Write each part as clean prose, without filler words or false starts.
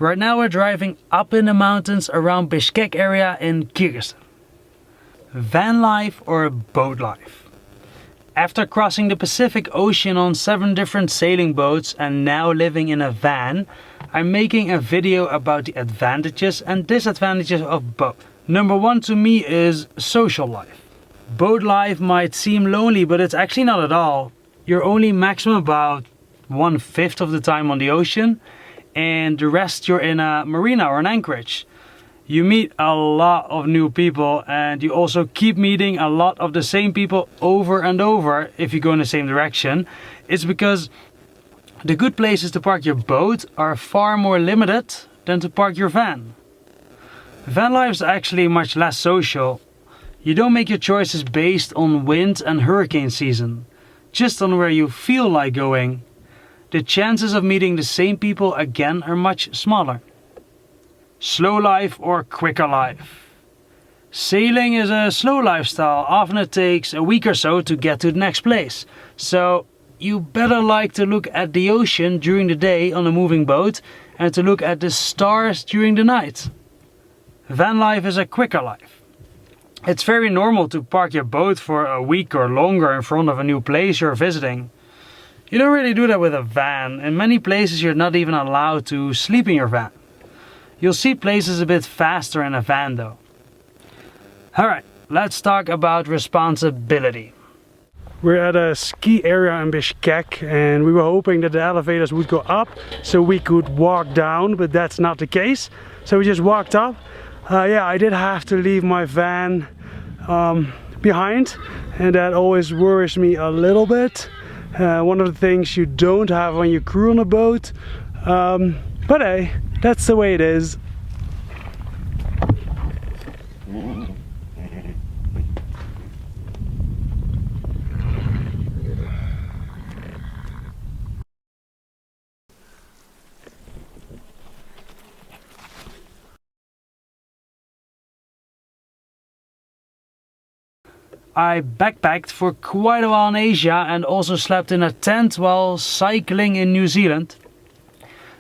Right now we're driving up in the mountains around Bishkek area in Kyrgyzstan. Van life or boat life? After crossing the Pacific Ocean on 7 different sailing boats and now living in a van, I'm making a video about the advantages and disadvantages of both. Number 1 to me is social life. Boat life might seem lonely, but it's actually not at all. You're only maximum about 1/5 of the time on the ocean, and the rest you're in a marina or an anchorage. You meet a lot of new people, and you also keep meeting a lot of the same people over and over if you go in the same direction. It's because the good places to park your boat are far more limited than to park your van. Van life is actually much less social. You don't make your choices based on wind and hurricane season, just on where you feel like going. The chances of meeting the same people again are much smaller. Slow life or quicker life? Sailing is a slow lifestyle. Often it takes a week or so to get to the next place. So you better like to look at the ocean during the day on a moving boat and to look at the stars during the night. Van life is a quicker life. It's very normal to park your boat for a week or longer in front of a new place you're visiting. You don't really do that with a van. In many places you're not even allowed to sleep in your van. You'll see places a bit faster in a van though. Alright, let's talk about responsibility. We're at a ski area in Bishkek and we were hoping that the elevators would go up so we could walk down, but that's not the case. So we just walked up. Yeah, I did have to leave my van behind, and that always worries me a little bit. One of the things you don't have when you crew on a boat, but hey, that's the way it is. I backpacked for quite a while in Asia and also slept in a tent while cycling in New Zealand.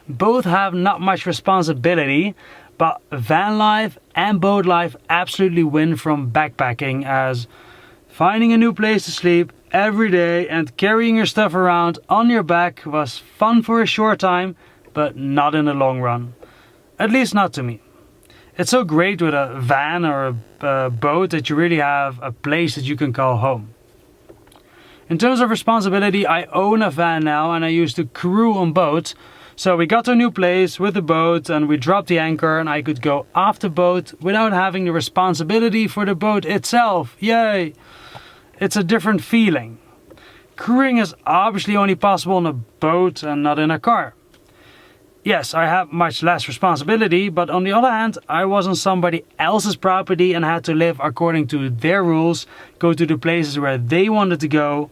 Both have not much responsibility, but van life and boat life absolutely win from backpacking, as finding a new place to sleep every day and carrying your stuff around on your back was fun for a short time, but not in the long run. At least not to me. It's so great with a van or a boat that you really have a place that you can call home. In terms of responsibility, I own a van now and I used to crew on boats. So we got to a new place with the boat and we dropped the anchor and I could go off the boat without having the responsibility for the boat itself. Yay! It's a different feeling. Crewing is obviously only possible on a boat and not in a car. Yes, I have much less responsibility, but on the other hand, I was on somebody else's property and had to live according to their rules, go to the places where they wanted to go.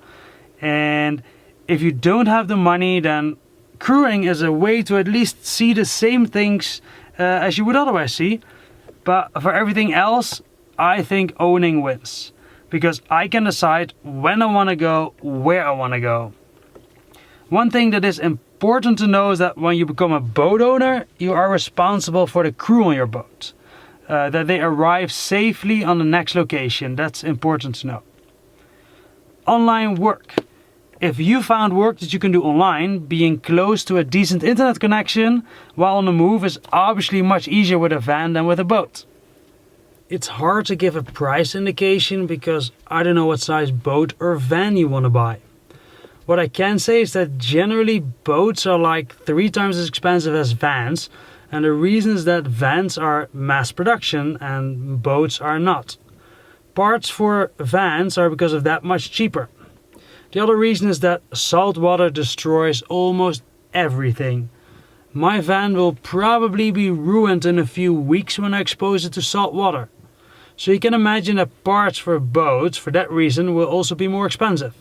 And if you don't have the money, then crewing is a way to at least see the same things as you would otherwise see. But for everything else, I think owning wins. Because I can decide when I want to go, where I want to go. One thing that is important to know is that when you become a boat owner, you are responsible for the crew on your boat. That they arrive safely on the next location. That's important to know. Online work. If you found work that you can do online, being close to a decent internet connection while on the move is obviously much easier with a van than with a boat. It's hard to give a price indication because I don't know what size boat or van you want to buy. What I can say is that generally boats are like 3 times as expensive as vans, and the reason is that vans are mass production and boats are not. Parts for vans are because of that much cheaper. The other reason is that salt water destroys almost everything. My van will probably be ruined in a few weeks when I expose it to salt water. So you can imagine that parts for boats for that reason will also be more expensive.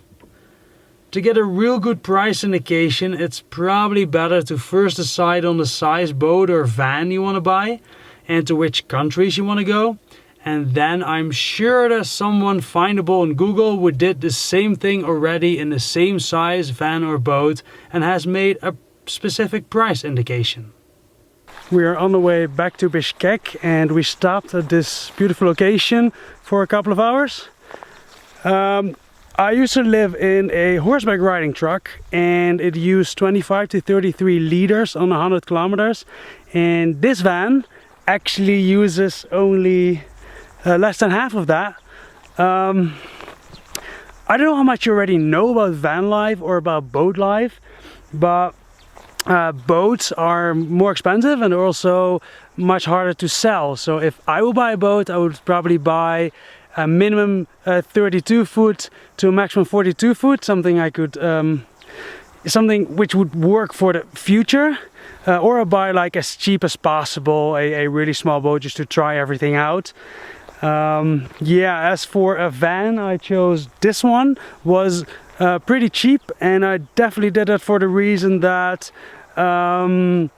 To get a real good price indication, it's probably better to first decide on the size boat or van you want to buy and to which countries you want to go. And then I'm sure there's someone findable on Google who did the same thing already in the same size van or boat and has made a specific price indication. We are on the way back to Bishkek and we stopped at this beautiful location for a couple of hours. I used to live in a horseback riding truck and it used 25 to 33 liters on 100 kilometers. And this van actually uses only less than half of that. I don't know how much you already know about van life or about boat life, but boats are more expensive and also much harder to sell. So if I will buy a boat, I would probably buy a minimum 32 foot to a maximum 42 foot, something I could, something which would work for the future, or I buy like as cheap as possible, a really small boat just to try everything out. Yeah, as for a van, I chose this one. Was pretty cheap, and I definitely did it for the reason that when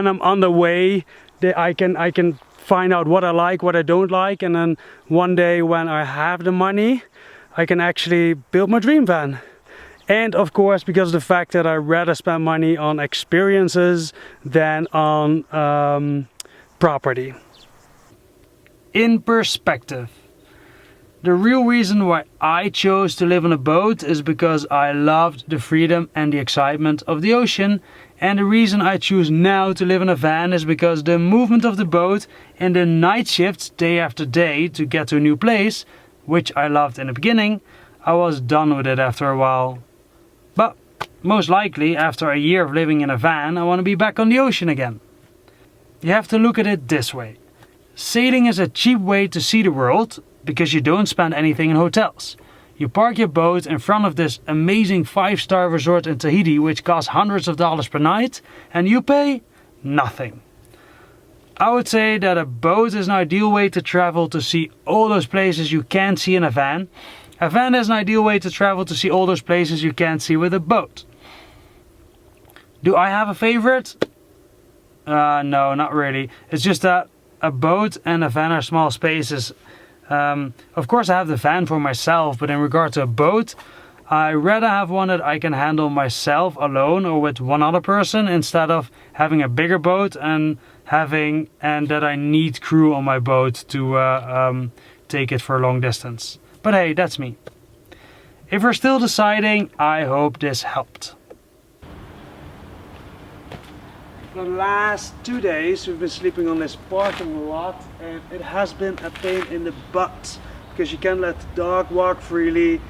I'm on the way, I can find out what I like, what I don't like, and then one day when I have the money, I can actually build my dream van. And of course, because of the fact that I rather spend money on experiences than on property. In perspective, the real reason why I chose to live on a boat is because I loved the freedom and the excitement of the ocean, and the reason I choose now to live in a van is because the movement of the boat and the night shifts day after day to get to a new place, which I loved in the beginning, I was done with it after a while. But most likely after a year of living in a van, I want to be back on the ocean again. You have to look at it this way. Sailing is a cheap way to see the world because you don't spend anything in hotels. You park your boat in front of this amazing 5-star resort in Tahiti, which costs hundreds of dollars per night, and you pay nothing. I would say that a boat is an ideal way to travel to see all those places you can't see in a van. A van is an ideal way to travel to see all those places you can't see with a boat. Do I have a favorite? No, not really. It's just that a boat and a van are small spaces. Of course I have the van for myself, but in regard to a boat, I rather have one that I can handle myself alone or with one other person, instead of having a bigger boat and that I need crew on my boat to take it for a long distance. But hey, that's me. If you're still deciding, I hope this helped. The last 2 days we've been sleeping on this parking lot, and it has been a pain in the butt because you can't let the dog walk freely,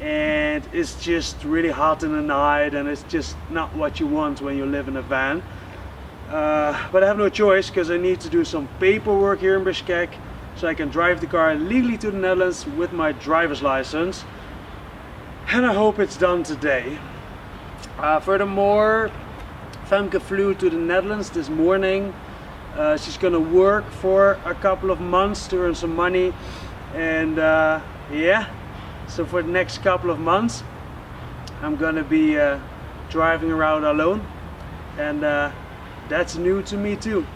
and it's just really hot in the night, and it's just not what you want when you live in a van. But I have no choice because I need to do some paperwork here in Bishkek so I can drive the car legally to the Netherlands with my driver's license, and I hope it's done today. Furthermore, Femke flew to the Netherlands this morning. She's gonna work for a couple of months to earn some money, and yeah, so for the next couple of months I'm gonna be driving around alone, and that's new to me too.